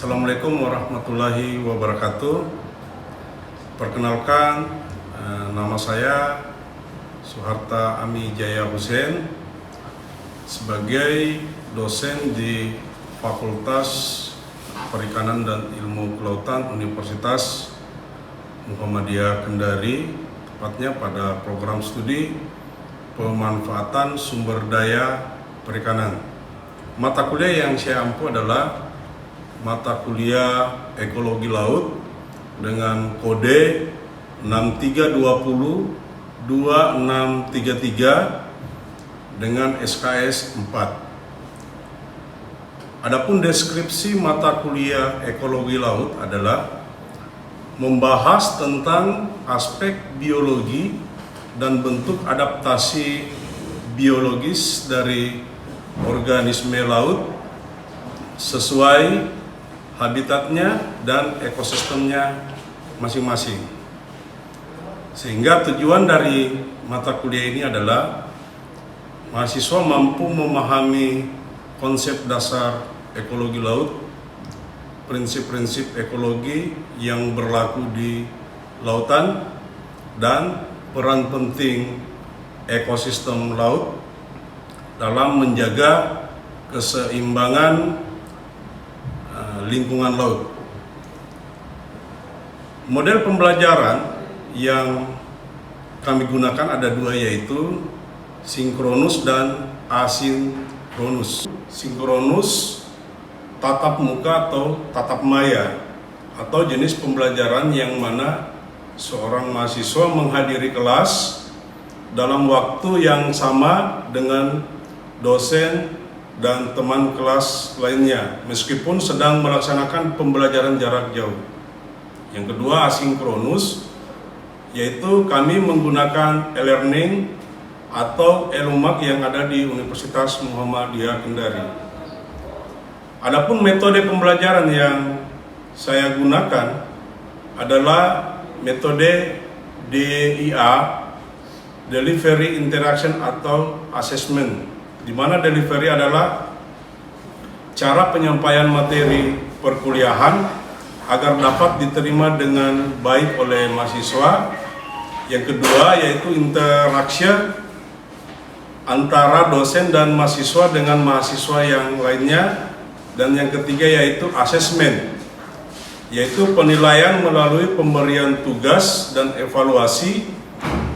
Assalamualaikum warahmatullahi wabarakatuh. Perkenalkan, nama saya Suharta Ami Jaya Hussein sebagai dosen di Fakultas Perikanan dan Ilmu Kelautan Universitas Muhammadiyah Kendari, tepatnya pada program studi pemanfaatan sumber daya perikanan. Mata kuliah yang saya ampu adalah mata kuliah ekologi laut dengan kode 6320-2633 dengan SKS 4. Adapun deskripsi mata kuliah ekologi laut adalah membahas tentang aspek biologi dan bentuk adaptasi biologis dari organisme laut sesuai habitatnya dan ekosistemnya masing-masing. Sehingga tujuan dari mata kuliah ini adalah mahasiswa mampu memahami konsep dasar ekologi laut, prinsip-prinsip ekologi yang berlaku di lautan, dan peran penting ekosistem laut dalam menjaga keseimbangan lingkungan laut. Model pembelajaran yang kami gunakan ada dua, yaitu sinkronus dan asinkronus. Sinkronus tatap muka atau tatap maya, atau jenis pembelajaran yang mana seorang mahasiswa menghadiri kelas dalam waktu yang sama dengan dosen dan teman kelas lainnya, meskipun sedang melaksanakan pembelajaran jarak jauh. Yang kedua, asinkronus, yaitu kami menggunakan e-learning atau e-lumak yang ada di Universitas Muhammadiyah Kendari. Adapun metode pembelajaran yang saya gunakan adalah metode DIA, Delivery Interaction atau Assessment, di mana delivery adalah cara penyampaian materi perkuliahan agar dapat diterima dengan baik oleh mahasiswa. Yang kedua yaitu interaction antara dosen dan mahasiswa dengan mahasiswa yang lainnya. Dan yang ketiga yaitu assessment, yaitu penilaian melalui pemberian tugas dan evaluasi,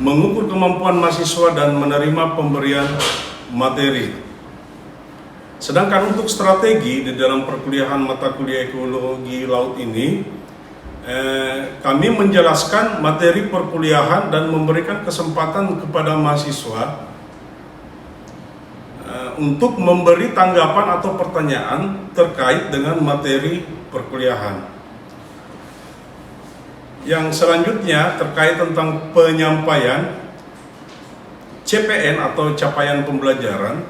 mengukur kemampuan mahasiswa dan menerima pemberian materi. Sedangkan untuk strategi di dalam perkuliahan mata kuliah ekologi laut ini, kami menjelaskan materi perkuliahan dan memberikan kesempatan kepada mahasiswa untuk memberi tanggapan atau pertanyaan terkait dengan materi perkuliahan. Yang selanjutnya terkait tentang penyampaian CPN atau capaian pembelajaran,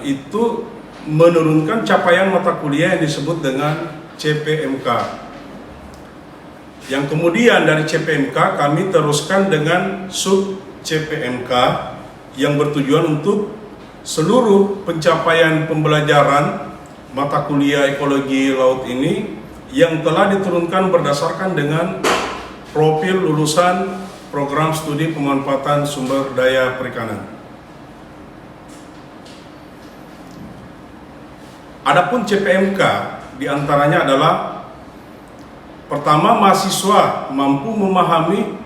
itu menurunkan capaian mata kuliah yang disebut dengan CPMK. Yang kemudian dari CPMK kami teruskan dengan sub CPMK yang bertujuan untuk seluruh pencapaian pembelajaran mata kuliah ekologi laut ini yang telah diturunkan berdasarkan dengan profil lulusan program studi pemanfaatan sumber daya perikanan. Adapun CPMK diantaranya adalah: pertama, mahasiswa mampu memahami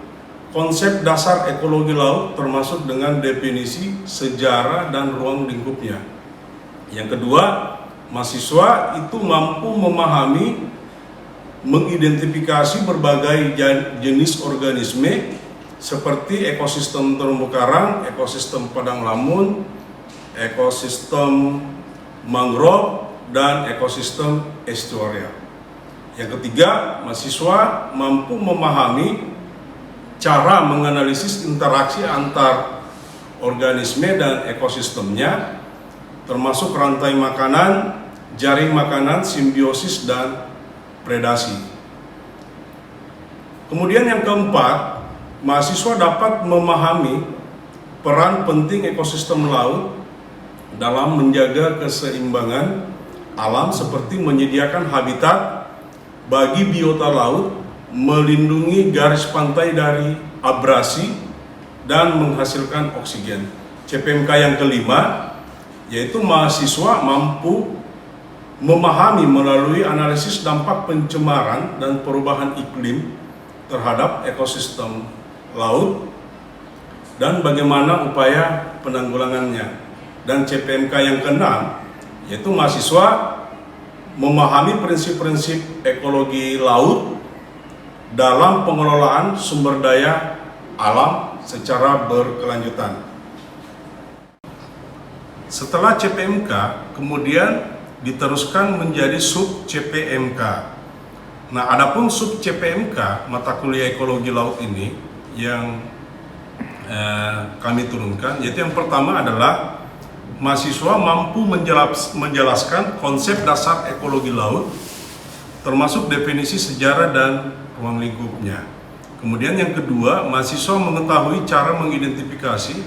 konsep dasar ekologi laut termasuk dengan definisi, sejarah, dan ruang lingkupnya. Yang kedua, mahasiswa itu mampu memahami, mengidentifikasi berbagai jenis organisme seperti ekosistem terumbu karang, ekosistem padang lamun, ekosistem mangrove, dan ekosistem estuarial. Yang ketiga, mahasiswa mampu memahami cara menganalisis interaksi antar organisme dan ekosistemnya, termasuk rantai makanan, jaring makanan, simbiosis, dan predasi. Kemudian yang keempat, mahasiswa dapat memahami peran penting ekosistem laut dalam menjaga keseimbangan alam seperti menyediakan habitat bagi biota laut, melindungi garis pantai dari abrasi, dan menghasilkan oksigen. CPMK yang kelima, yaitu mahasiswa mampu memahami melalui analisis dampak pencemaran dan perubahan iklim terhadap ekosistem laut dan bagaimana upaya penanggulangannya. Dan CPMK yang keenam, yaitu mahasiswa memahami prinsip-prinsip ekologi laut dalam pengelolaan sumber daya alam secara berkelanjutan. Setelah CPMK, kemudian diteruskan menjadi sub CPMK. Nah, adapun sub CPMK mata kuliah ekologi laut ini yang kami turunkan, yaitu yang pertama adalah mahasiswa mampu menjelaskan konsep dasar ekologi laut, termasuk definisi sejarah dan ruang lingkupnya. Kemudian yang kedua, mahasiswa mengetahui cara mengidentifikasi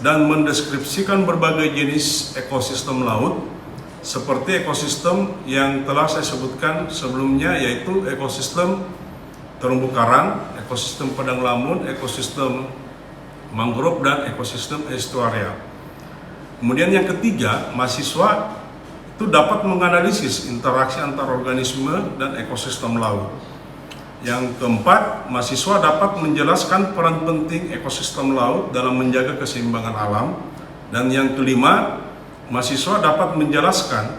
dan mendeskripsikan berbagai jenis ekosistem laut, seperti ekosistem yang telah saya sebutkan sebelumnya, yaitu ekosistem terumbu karang, ekosistem padang lamun, ekosistem mangrove, dan ekosistem estuarial. Kemudian yang ketiga, mahasiswa itu dapat menganalisis interaksi antar organisme dan ekosistem laut. Yang keempat, mahasiswa dapat menjelaskan peran penting ekosistem laut dalam menjaga keseimbangan alam. Dan yang kelima, mahasiswa dapat menjelaskan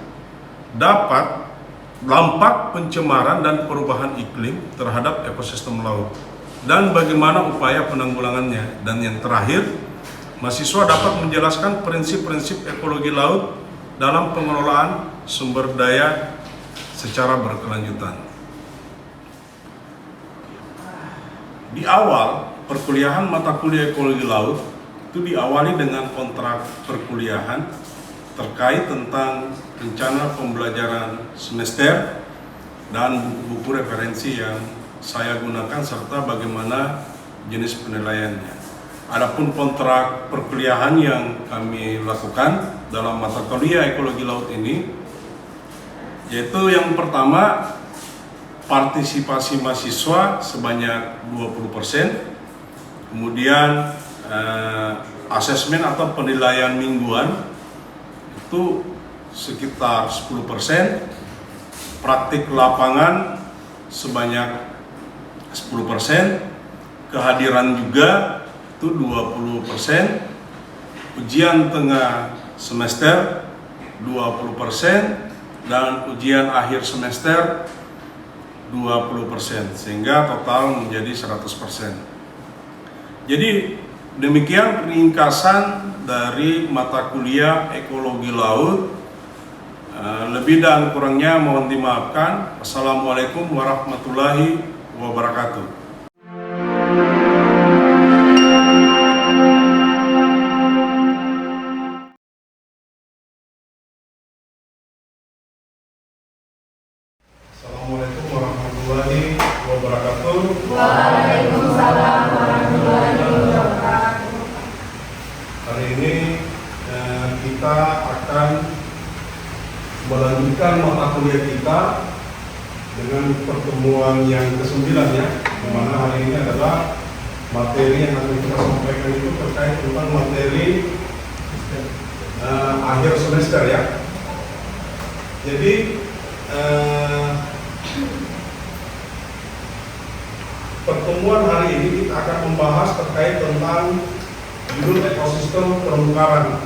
dampak pencemaran dan perubahan iklim terhadap ekosistem laut dan bagaimana upaya penanggulangannya. Dan yang terakhir, mahasiswa dapat menjelaskan prinsip-prinsip ekologi laut dalam pengelolaan sumber daya secara berkelanjutan. Di awal perkuliahan mata kuliah ekologi laut itu diawali dengan kontrak perkuliahan terkait tentang rencana pembelajaran semester dan buku-buku referensi yang saya gunakan serta bagaimana jenis penilaiannya. Adapun kontrak perkuliahan yang kami lakukan dalam mata kuliah ekologi laut ini, yaitu yang pertama, partisipasi mahasiswa sebanyak 20%, kemudian asesmen atau penilaian mingguan itu sekitar 10%, praktik lapangan sebanyak 10%, kehadiran juga itu 20%, ujian tengah semester 20%, dan ujian akhir semester 20%, sehingga total menjadi 100%. Jadi demikian ringkasan dari mata kuliah ekologi laut. Lebih dan kurangnya mohon dimaafkan. Assalamualaikum warahmatullahi wabarakatuh. Assalamualaikum warahmatullahi wabarakatuh. Waalaikumsalam warahmatullahi wabarakatuh. Hari ini kita akan melanjutkan mata kuliah kita dengan pertemuan yang ke-9 ya, di mana hari ini adalah materi yang akan kita sampaikan itu terkait tentang materi akhir semester ya. Jadi pertemuan hari ini kita akan membahas terkait tentang judul ekosistem terumbu karang,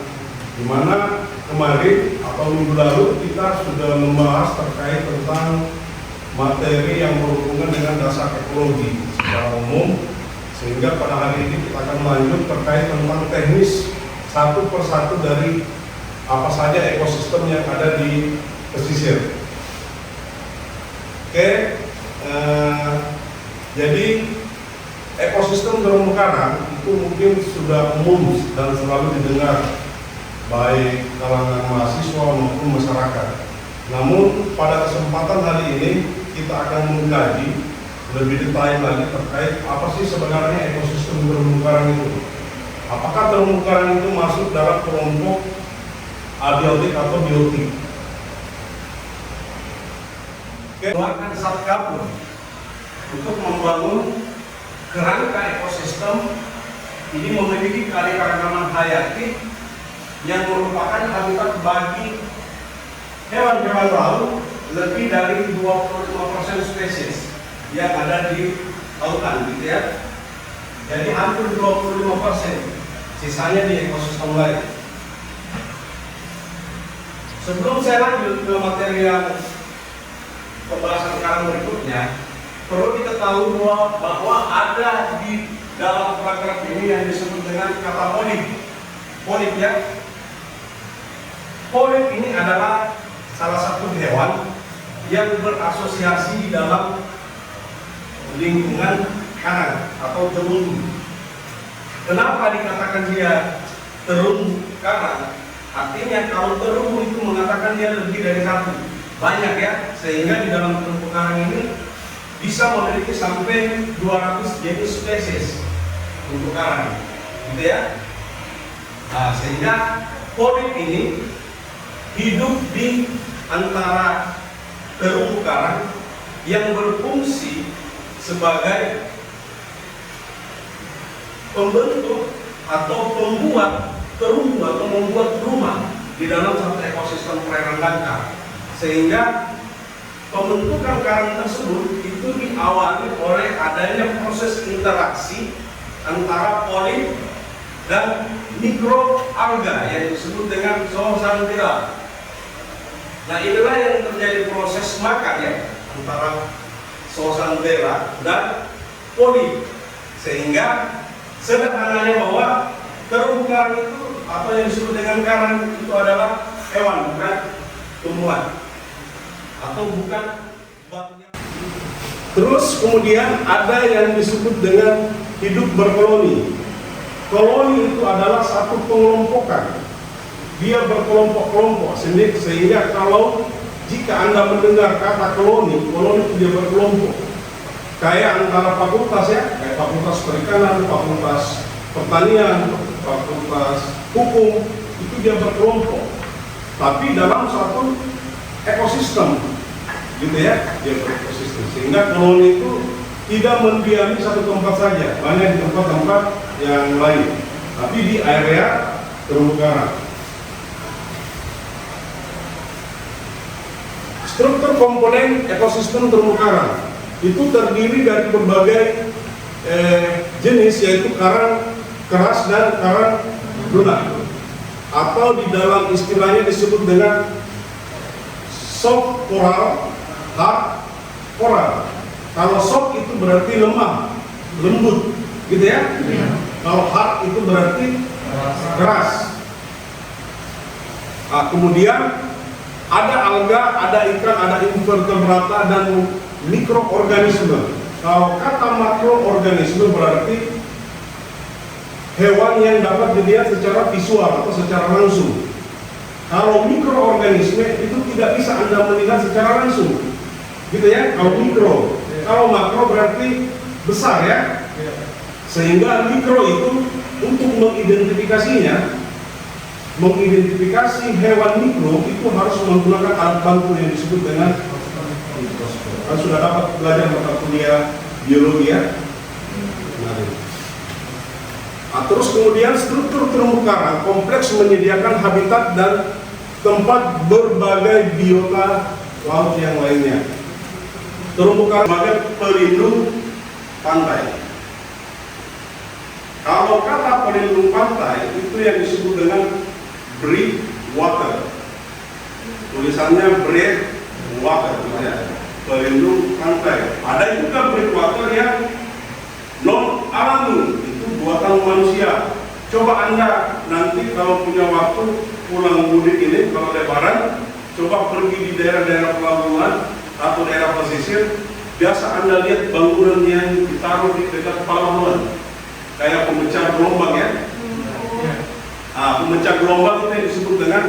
di mana kemarin atau minggu lalu kita sudah membahas terkait tentang materi yang berhubungan dengan dasar ekologi secara umum, sehingga pada hari ini kita akan lanjut terkait tentang teknis satu persatu dari apa saja ekosistem yang ada di pesisir. Oke, jadi ekosistem terumbu karang itu mungkin sudah umum dan selalu didengar baik kalangan mahasiswa maupun masyarakat. Namun pada kesempatan hari ini kita akan mengkaji lebih detail lagi terkait apa sih sebenarnya ekosistem terumbu karang itu. Apakah terumbu karang itu masuk dalam kelompok abiotik atau biotik? keluarkan Satgabur untuk membangun kerangka ekosistem ini memiliki keanekaragaman hayati yang merupakan habitat bagi hewan-hewan laut lebih dari 25% spesies yang ada di lautan, gitu ya. Jadi hampir 25%, sisanya di ekosistem lain. Sebelum saya lanjut ke materi yang pembahasan karang berikutnya, perlu diketahui bahwa ada di dalam paragraf ini yang disebut dengan kata polip. Polip ya. Polip ini adalah salah satu hewan yang berasosiasi di dalam lingkungan karang atau terumbu. Kenapa dikatakan dia terumbu karang? Artinya kalau terumbu itu mengatakan dia lebih dari satu, banyak ya, sehingga di dalam terumbu karang ini bisa memiliki sampai 200 jenis spesies untuk karang, gitu ya. Nah, sehingga polip ini hidup di antara terumbu karang yang berfungsi sebagai pembentuk atau pembuat terumbu atau membuat rumah di dalam satu ekosistem perairan dangkal, sehingga pembentukan karang tersebut itu diawali oleh adanya proses interaksi antara polip dan mikroalga yang disebut dengan zooxanthella. Nah, inilah yang terjadi proses makan ya antara zooxanthella dan polip, sehingga sederhananya bahwa terumbu karang itu atau yang disebut dengan karang itu adalah hewan, bukan tumbuhan atau bukan batunya. Terus kemudian ada yang disebut dengan hidup berkoloni. Koloni itu adalah satu pengelompokan. Dia berkelompok-kelompok sehingga kalau jika Anda mendengar kata koloni, koloni itu dia berkelompok. Kayak antara fakultas ya, kayak fakultas perikanan, fakultas pertanian, fakultas hukum, itu dia berkelompok. Tapi dalam satu ekosistem, gitu ya, dia berekosistem. Sehingga koloni itu tidak mendiami satu tempat saja, banyak di tempat-tempat yang lain. Tapi di area terumbu karang. Struktur komponen ekosistem terumbu karang itu terdiri dari berbagai jenis, yaitu karang keras dan karang lunak, atau di dalam istilahnya disebut dengan soft coral, hard coral. Kalau soft itu berarti lemah, lembut, gitu ya. Kalau hard itu berarti keras. Nah, kemudian ada alga, ada ikan, ada invertebrata dan mikroorganisme. Kalau kata makroorganisme berarti hewan yang dapat dilihat secara visual atau secara langsung. Kalau mikroorganisme itu tidak bisa Anda melihat secara langsung, gitu ya. Kalau mikro, kalau makro berarti besar ya. Sehingga mikro itu untuk mengidentifikasinya, mengidentifikasi hewan mikro itu harus menggunakan alat bantu yang disebut dengan mikroskop. Kan sudah dapat belajar mata kuliah biologi ya. Nah, terus kemudian struktur terumbu karang kompleks menyediakan habitat dan tempat berbagai biota laut yang lainnya. Terumbu karang sebagai pelindung pantai. Kalau kata pelindung pantai itu yang disebut dengan breakwater. Tulisannya breakwater, ya. Pelindung pantai. Ada juga breakwater yang non alami, itu buatan manusia. Coba Anda nanti kalau punya waktu pulang mudik ini, kalau lebaran, coba pergi di daerah-daerah pelabuhan atau daerah pesisir. Biasa Anda lihat bangunan yang ditaruh di dekat pelabuhan, kayak pemecah gelombang ya. Nah, pemecah gelombang itu yang disebut dengan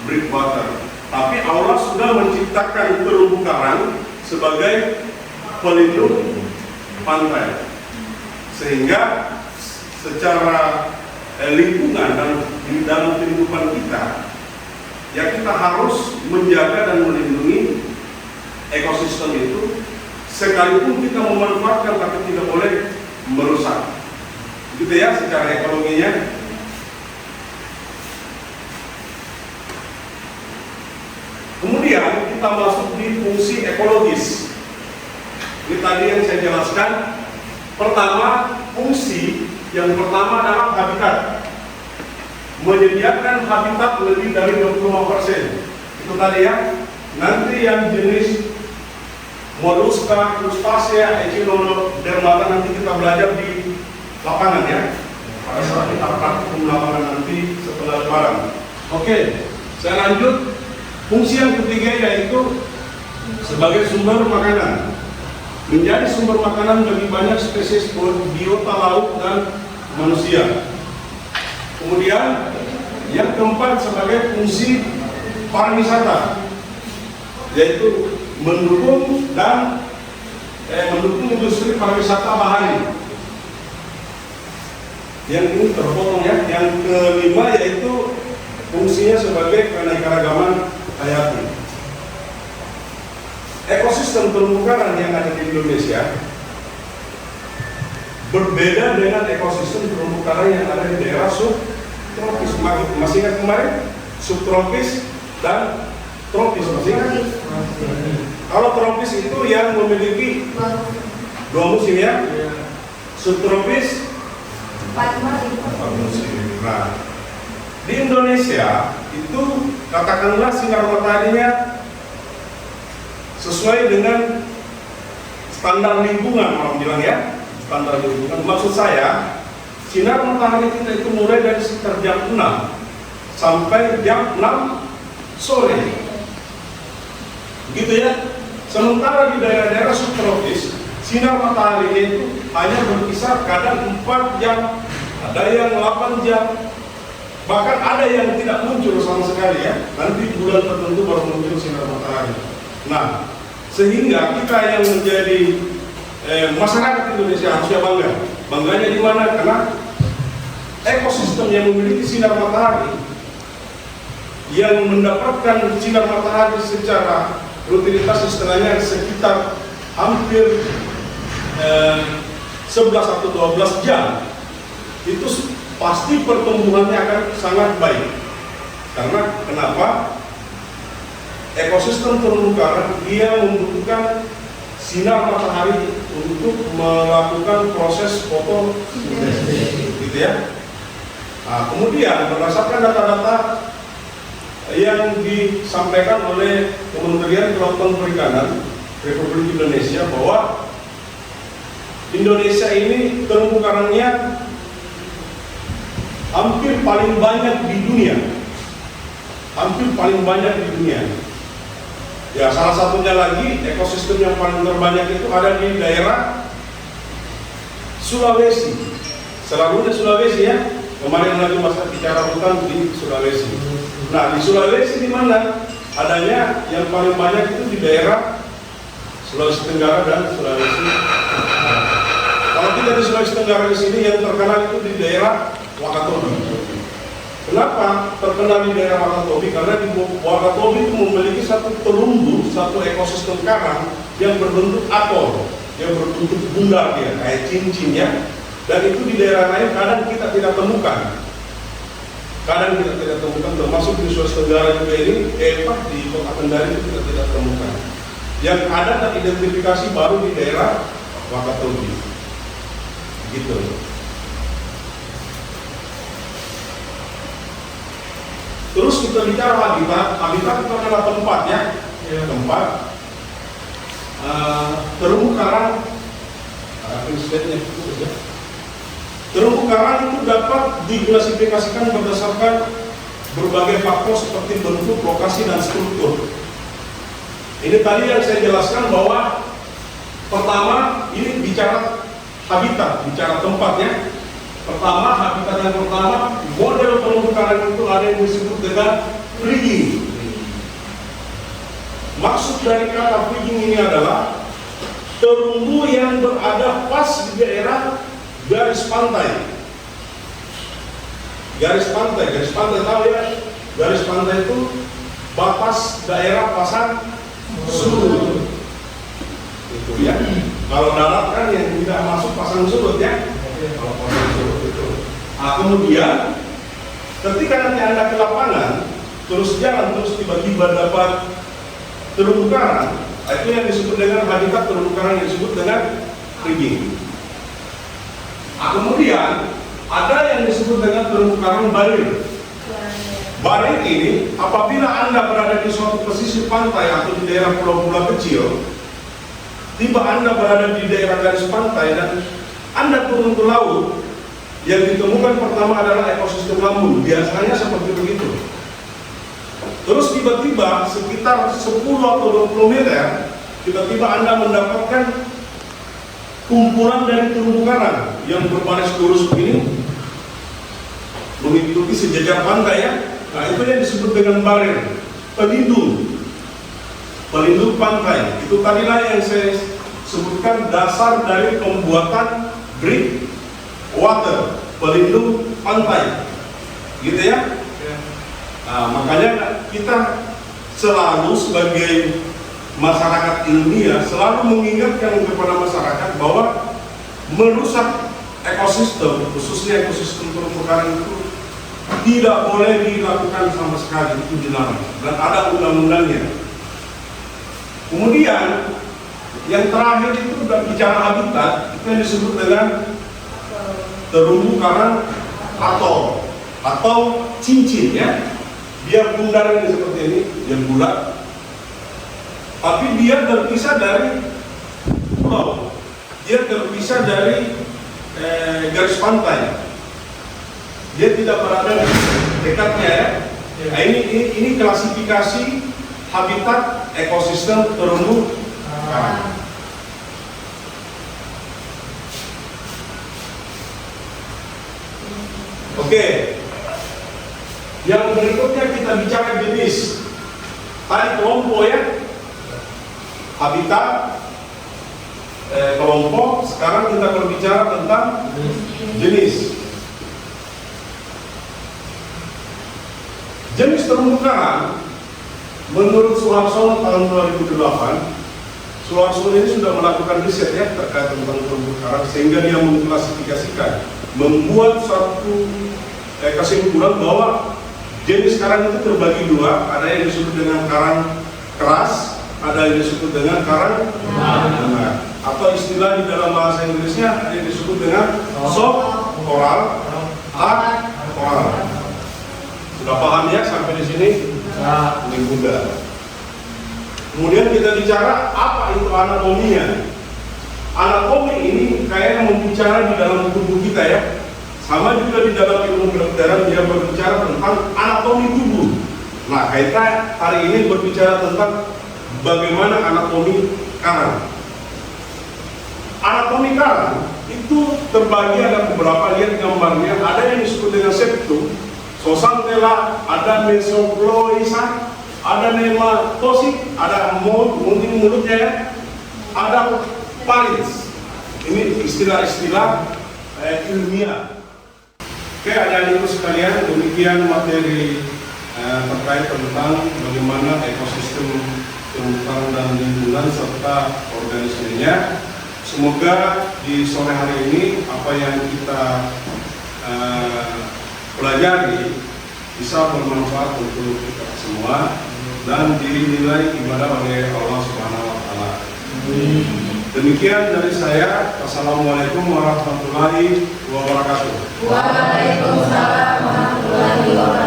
breakwater. Tapi Allah sudah menciptakan terumbu karang sebagai pelindung pantai, sehingga secara lingkungan dan di dalam kehidupan kita, ya kita harus menjaga dan melindungi ekosistem itu, sekalipun kita memanfaatkan tapi tidak boleh merusak. Gitu ya secara ekologinya. Kemudian kita masuk di fungsi ekologis. Ini tadi yang saya jelaskan. Pertama, fungsi yang pertama adalah habitat. Menyediakan habitat lebih dari 25%. Itu tadi ya. Nanti yang jenis Mollusca, Crustacea, Echinodermata nanti kita belajar di lapangan ya. Pada saat kita praktikum lapangan nanti setelah lebaran. Oke, saya lanjut. Fungsi yang ketiga yaitu sebagai sumber makanan. Menjadi sumber makanan bagi banyak spesies biota laut dan manusia. Kemudian yang keempat sebagai fungsi pariwisata, yaitu mendukung industri pariwisata bahari. Yang ini terpotong ya. Yang kelima yaitu fungsinya sebagai keanekaragaman hayati. Ekosistem terumbu karang yang ada di Indonesia berbeda dengan ekosistem terumbu karang yang ada di daerah subtropis. Masih ingat kemarin? Subtropis dan tropis, masih ingat? Kalau tropis itu yang memiliki dua musim ya. Subtropis 4 musim. Nah, di Indonesia itu katakanlah sinar mataharinya sesuai dengan standar lingkungan, orang bilang ya, standar lingkungan. Maksud saya, sinar matahari kita itu mulai dari sekitar jam 6 sampai jam 6 sore, gitu ya. Sementara di daerah-daerah subtropis, sinar matahari itu hanya berkisar kadang 4 jam, ada yang 8 jam. Bahkan ada yang tidak muncul sama sekali ya. Nanti bulan tertentu baru muncul sinar matahari. Nah, sehingga kita yang menjadi masyarakat Indonesia harusnya bangga. Bangganya di mana? Karena ekosistem yang memiliki sinar matahari, yang mendapatkan sinar matahari secara rutinitas istilahnya sekitar hampir 11 atau 12 jam, itu pasti pertumbuhannya akan sangat baik. Karena kenapa? Ekosistem terumbu karang dia membutuhkan sinar matahari untuk melakukan proses fotosintesis, gitu ya. Nah, kemudian berdasarkan data-data yang disampaikan oleh Kementerian Kelautan Perikanan Republik Indonesia bahwa Indonesia ini terumbu karangnya hampir paling banyak di dunia. Hampir paling banyak di dunia. Ya, salah satunya lagi ekosistem yang paling terbanyak itu ada di daerah Sulawesi. Selalunya Sulawesi ya. Kemarin lagi masa bicara hutan di Sulawesi. Nah, di Sulawesi di mana adanya yang paling banyak itu di daerah Sulawesi Tenggara dan Sulawesi. Kalau kita di Sulawesi Tenggara di sini yang terkenal itu di daerah Wakatobi. Kenapa terkenal di daerah Wakatobi? Karena di Wakatobi itu memiliki satu terumbu, satu ekosistem karang yang berbentuk atol, yang berbentuk bundar dia, kayak cincin ya. Dan itu di daerah lain kadang kita tidak temukan. Kadang kita tidak temukan, termasuk di Sulawesi Tenggara juga ini, di Kota Kendari itu kita tidak temukan. Yang ada teridentifikasi baru di daerah Wakatobi. Gitu. Terus kita bicara habitat. Habitat itu adalah tempat ya, tempat terumbu karang. Terumbu karang itu dapat diklasifikasikan berdasarkan berbagai faktor seperti bentuk, lokasi, dan struktur. Ini tadi yang saya jelaskan bahwa pertama ini bicara habitat, bicara tempatnya. Pertama, habitat yang pertama, model terumbu karang itu ada yang disebut dengan frigging. Maksud dari kata frigging ini adalah terumbu yang berada pas di daerah garis pantai. Garis pantai tahu ya? Garis pantai itu batas daerah pasang surut. Itu ya. Kalau darat kan yang tidak masuk pasang surut ya. Kalau pasang surut itu. Nah, kemudian ketika nanti Anda ke lapangan, terus jalan, terus tiba-tiba dapat terumbu karang, itu yang disebut dengan habitat terumbu karang yang disebut dengan rigging. Nah, kemudian ada yang disebut dengan terumbu karang barir. Barir ini apabila Anda berada di suatu pesisir pantai atau di daerah pulau-pulau kecil, tiba Anda berada di daerah garis pantai dan Anda turun ke laut, yang ditemukan pertama adalah ekosistem lambung, biasanya seperti begitu. Terus tiba-tiba sekitar 10 atau 20 meter, tiba-tiba Anda mendapatkan kumpulan dari terumbu karang yang berbaris lurus begini, mengikuti sejajar pantai ya. Nah, itu yang disebut dengan barir, pelindung pantai. Itu tadilah yang saya sebutkan dasar dari pembuatan breakwater, pelindung pantai, gitu ya. Nah, makanya kita selalu sebagai masyarakat ilmiah selalu mengingatkan kepada masyarakat bahwa merusak ekosistem, khususnya ekosistem terumbu karang itu tidak boleh dilakukan sama sekali, itu dilarang dan ada undang-undangnya. Kemudian yang terakhir itu sudah bicara habitat, itu yang disebut dengan terumbu karang atau cincin ya. Dia bundar ini seperti ini, dia bulat, tapi dia terpisah dari pulau, dia terpisah dari garis pantai. Dia tidak berada di dekatnya ya. Nah, ini klasifikasi habitat ekosistem terumbu karang. Oke. Yang berikutnya kita bicara jenis. Tadi kelompok ya. Habitat kelompok, sekarang kita berbicara tentang jenis. Jenis terumbu karang, menurut Suharsono tahun 2008, Suharsono ini sudah melakukan riset ya terkait tentang terumbu karang, sehingga dia mengklasifikasikan, membuat satu kesimpulan bahwa jenis karang itu terbagi dua, ada yang disebut dengan karang keras, ada yang disebut dengan karang lunak, atau istilah di dalam bahasa Inggrisnya ada yang disebut dengan soft coral, hard coral. Sudah paham ya sampai di sini? Ini mudah. Kemudian kita bicara apa itu anatominya. Anatomi ini kayaknya membicara di dalam tubuh kita ya. Sama juga di dalam ilmu kedokteran dia berbicara tentang anatomi tubuh. Nah, kita hari ini berbicara tentang bagaimana anatomi karang. Anatomi karang itu terbagi ada beberapa, lihat gambarnya. Ada yang disebut dengan septum, Zooxanthellae, ada Mesoploisa, ada Nematosid, ada mungkin mulutnya ya, ada Pharynx. Ini istilah-istilah ilmiah. Oke, adik-adikku sekalian, demikian materi terkait tentang bagaimana ekosistem terumbu karang dan lingkungan serta organisasinya. Semoga di sore hari ini apa yang kita pelajari bisa bermanfaat untuk kita semua dan dinilai ibadah oleh Allah Subhanahu wa Ta'ala. Demikian dari saya. Wassalamualaikum warahmatullahi wabarakatuh. Waalaikumsalam warahmatullahi wabarakatuh.